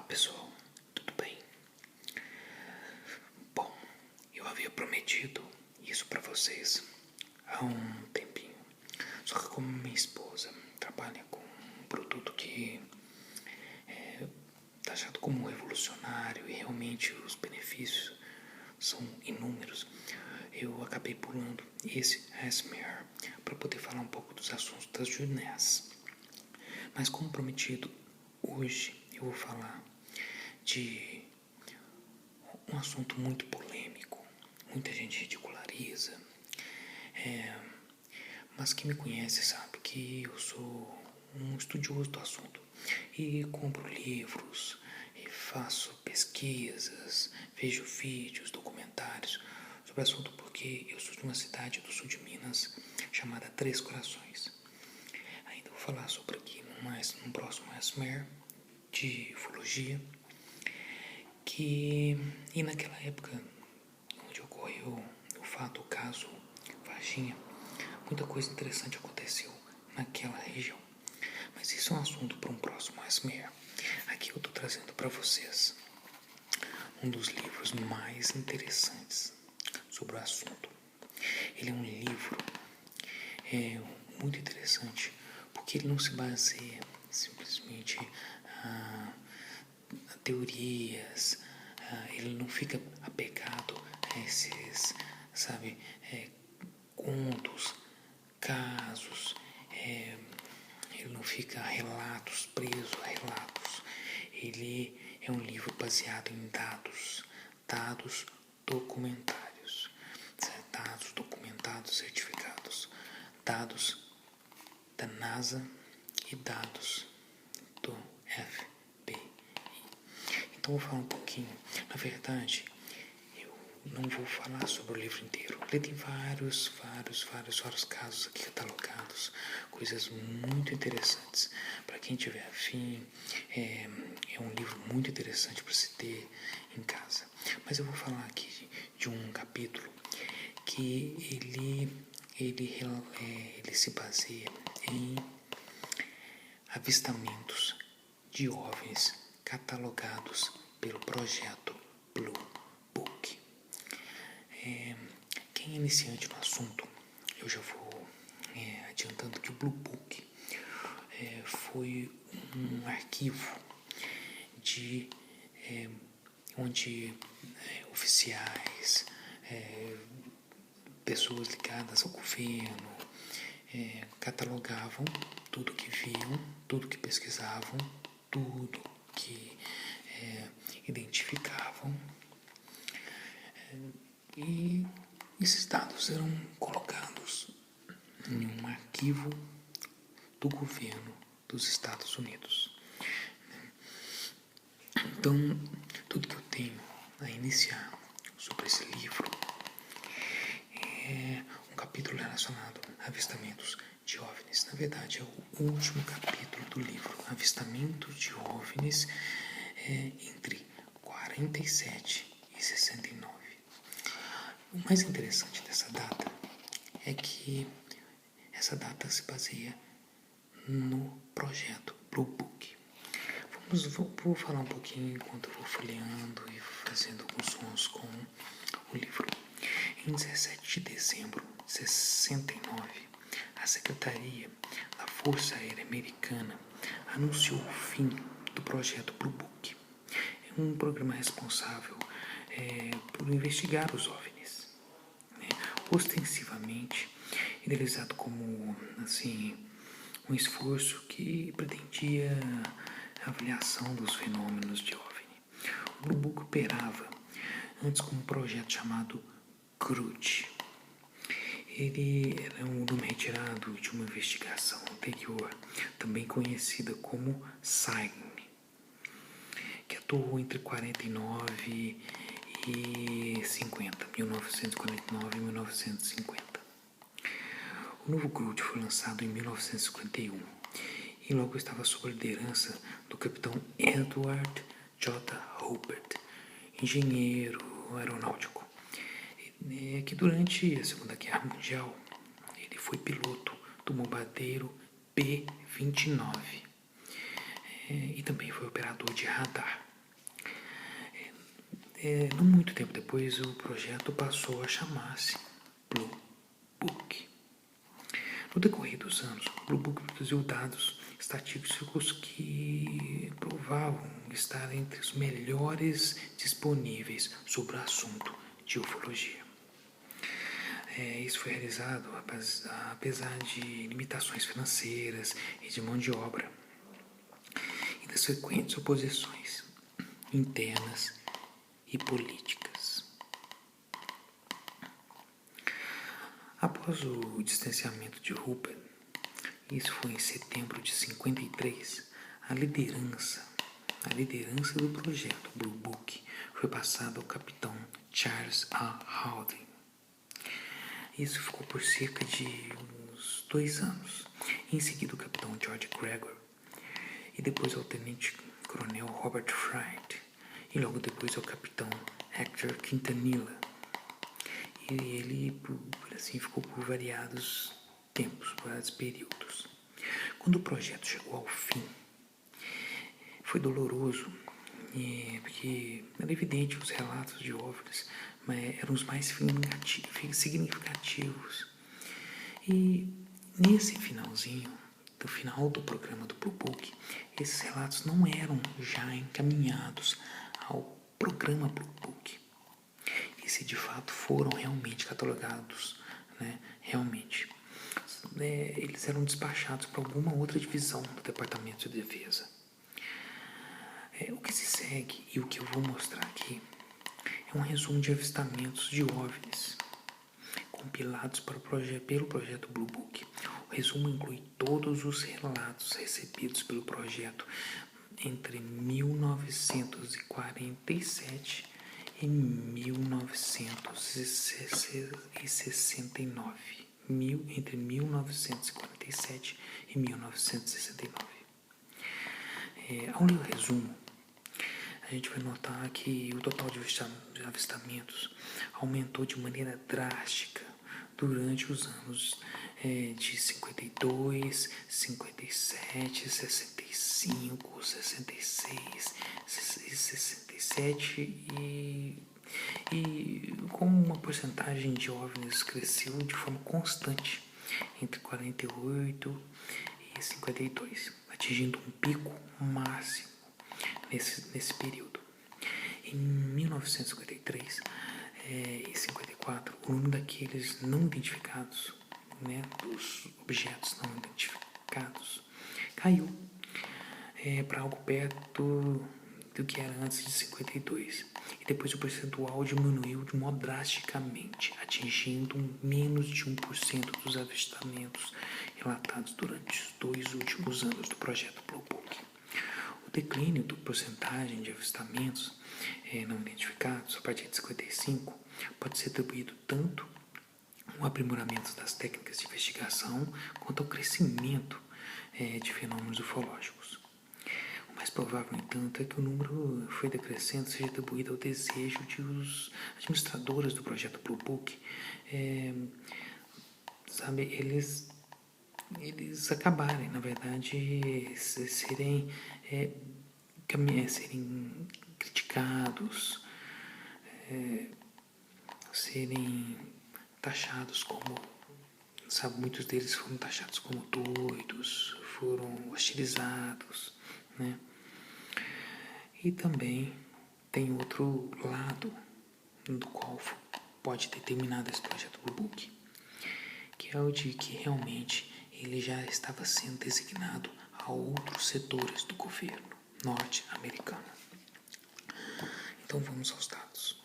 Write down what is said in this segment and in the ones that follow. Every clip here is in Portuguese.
pessoal, tudo bem? Bom, eu havia prometido isso pra vocês há um tempinho. Só que como minha esposa trabalha com um produto que é taxado como revolucionário e realmente os benefícios são inúmeros, eu acabei pulando esse ASMR para poder falar um pouco dos assuntos das Junés. Mas como prometido, hoje eu vou falar de um assunto muito polêmico. Muita gente ridiculariza, mas quem me conhece sabe que eu sou um estudioso do assunto e compro livros e faço pesquisas, vejo vídeos, documentários sobre o assunto porque eu sou de uma cidade do sul de Minas chamada Três Corações. Ainda vou falar sobre aqui num próximo ASMR de ufologia, e naquela época onde ocorreu o caso Varginha, muita coisa interessante aconteceu naquela região. Mas isso é um assunto para um próximo ASMR. Aqui eu estou trazendo para vocês um dos livros mais interessantes sobre o assunto. Ele é um livro muito interessante porque ele não se baseia simplesmente a teorias, ele não fica apegado a esses, contos, casos, ele não fica preso a relatos. Ele é um livro baseado em dados documentados, dados documentados, certificados, dados da NASA e dados do FBI. Então vou falar um pouquinho. Na verdade, eu não vou falar sobre o livro inteiro. Ele tem vários casos aqui catalogados, coisas muito interessantes. Para quem tiver afim, é um livro muito interessante para se ter em casa. Mas eu vou falar aqui de um capítulo que ele se baseia em avistamentos de OVNIs catalogados pelo projeto Blue Book. Quem é iniciante no assunto, eu já vou adiantando que o Blue Book foi um arquivo onde oficiais, pessoas ligadas ao governo, catalogavam tudo que viam, tudo que pesquisavam, tudo que identificavam, e esses dados eram colocados em um arquivo do governo dos Estados Unidos. Então, tudo que eu tenho a iniciar sobre esse livro é um capítulo relacionado a avistamentos de OVNIs. Na verdade, é o último capítulo do livro, Avistamentos de OVNIs entre 47 e 69. O mais interessante dessa data é que essa data se baseia no projeto Blue Book. Vou falar um pouquinho enquanto eu vou folheando e fazendo alguns sons com o livro. Em 17 de dezembro de 69, a Secretaria da Força Aérea Americana anunciou o fim do projeto Blue Book. É um programa responsável por investigar os OVNIs, ostensivamente idealizado como um esforço que pretendia a avaliação dos fenômenos de OVNI. O Blue Book operava antes como um projeto chamado CRUD. Ele era um nome retirado de uma investigação anterior, também conhecida como SIGINT, que atuou entre 1949 e 1950. O novo CRUD foi lançado em 1951 e logo estava sob a liderança do capitão Edward J. Hobart, engenheiro aeronáutico, que durante a Segunda Guerra Mundial ele foi piloto do bombardeiro P-29 e também foi operador de radar. Não muito tempo depois, o projeto passou a chamar-se Blue Book. No decorrer dos anos, o Blue Book produziu dados estatísticos que provavam estar entre os melhores disponíveis sobre o assunto de ufologia. Isso foi realizado apesar de limitações financeiras e de mão de obra e das frequentes oposições internas e políticas. Após o distanciamento de Rupert, isso foi em setembro de 53, a liderança do projeto Blue Book foi passada ao capitão Charles A. Haldane. Isso ficou por cerca de uns 2 anos. Em seguida, o capitão George Gregor e depois ao tenente-coronel Robert Fried e logo depois ao capitão Hector Quintanilla. E ele, por assim, ficou por variados tempos, vários períodos. Quando o projeto chegou ao fim, foi doloroso, porque era evidente os relatos de OVNIs eram os mais significativos. E nesse finalzinho, do final do programa do Blue Book, esses relatos não eram já encaminhados ao programa Blue Book. E se de fato foram realmente catalogados, realmente, eles eram despachados para alguma outra divisão do Departamento de Defesa. O que se segue e o que eu vou mostrar aqui é um resumo de avistamentos de OVNIs compilados pelo projeto Blue Book. O resumo inclui todos os relatos recebidos pelo projeto entre 1947 e 1969. Entre 1947 e 1969. Ao ler o resumo, a gente vai notar que o total de avistamentos aumentou de maneira drástica durante os anos de 52, 57, 65, 66, 67 e com uma porcentagem de OVNIs cresceu de forma constante entre 48 e 52, atingindo um pico máximo nesse período. Em 1953 e 54, o número daqueles não identificados, dos objetos não identificados, caiu para algo perto do que era antes de 52. E depois o percentual diminuiu de modo drasticamente, atingindo menos de 1% dos avistamentos relatados durante os 2 últimos anos do projeto Blue Book. O declínio da porcentagem de avistamentos não identificados a partir de 55 pode ser atribuído tanto ao aprimoramento das técnicas de investigação quanto ao crescimento de fenômenos ufológicos. O mais provável, no entanto, é que o número foi decrescendo seja atribuído ao desejo de os administradores do projeto Blue Book eles acabarem, na verdade, serem criticados, serem taxados como, muitos deles foram taxados como doidos, foram hostilizados, E também tem outro lado do qual pode ter terminado esse projeto Blue Book, que é o de que realmente ele já estava sendo designado a outros setores do governo norte-americano. Então vamos aos dados.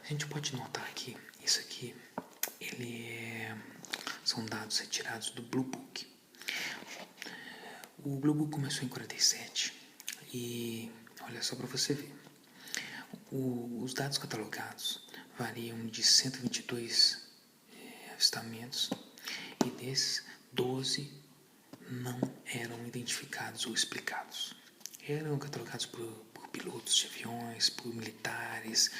A gente pode notar aqui, isso aqui, são dados retirados do Blue Book. O Blue Book começou em 47 e olha só para você ver, os dados catalogados variam de 122 avistamentos e desses 12 não eram identificados ou explicados. Eram catalogados por pilotos de aviões, por militares,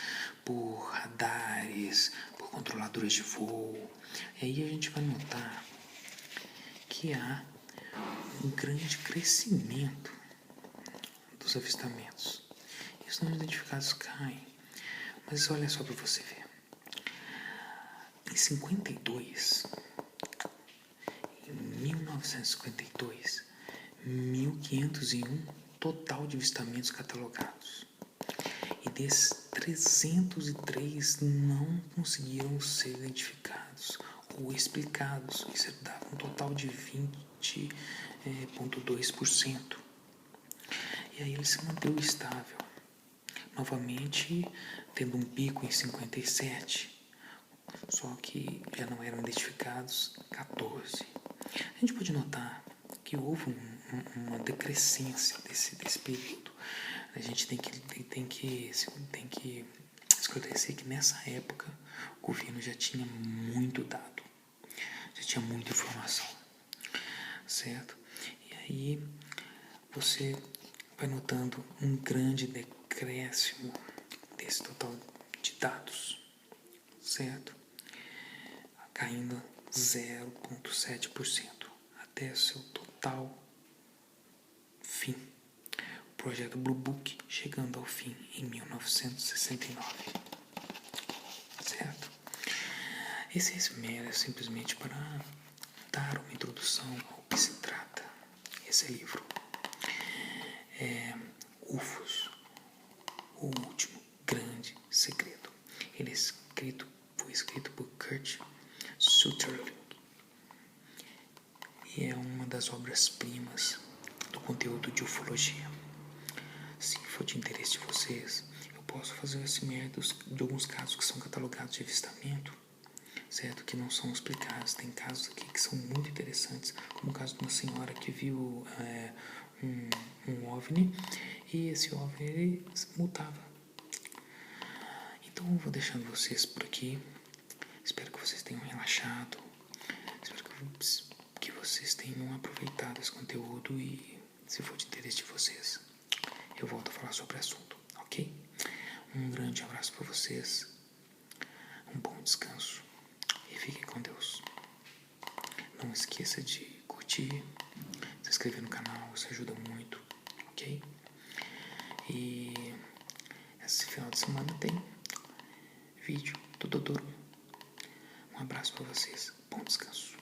por radares, por controladores de voo. E aí a gente vai notar que há um grande crescimento dos avistamentos. e os não identificados caem. Mas olha só para você ver. Em 52, em 1952, 1.501 total de avistamentos catalogados. E desses, 303 não conseguiram ser identificados ou explicados. Isso dava um total de 20,2%. E aí ele se manteve estável. Novamente, tendo um pico em 57, só que já não eram identificados 14. A gente pode notar que houve uma decrescência desse período. A gente tem que esclarecer que nessa época o governo já tinha muito dado, já tinha muita informação, certo? E aí você vai notando um grande decréscimo desse total de dados, certo? Caindo 0,7% até seu total fim. O projeto Blue Book chegando ao fim em 1969, certo? Esse é simplesmente para dar uma introdução ao que se trata esse livro. UFOs, o último grande segredo. Ele foi escrito por Kurt Sutherland e é uma das obras-primas do conteúdo de ufologia. Se for de interesse de vocês, eu posso fazer esse mérito de alguns casos que são catalogados de avistamento, certo? Que não são explicados. Tem casos aqui que são muito interessantes, como o caso de uma senhora que viu um OVNI e esse OVNI ele mutava. Então eu vou deixando vocês por aqui. Espero que vocês tenham relaxado. Espero que vocês tenham aproveitado esse conteúdo e, se for de interesse de vocês, eu volto a falar sobre o assunto, ok? Um grande abraço para vocês. Um bom descanso. E fiquem com Deus. Não esqueça de curtir, se inscrever no canal, isso ajuda muito, ok? E esse final de semana tem vídeo do Dodoro. Um abraço para vocês, bom descanso.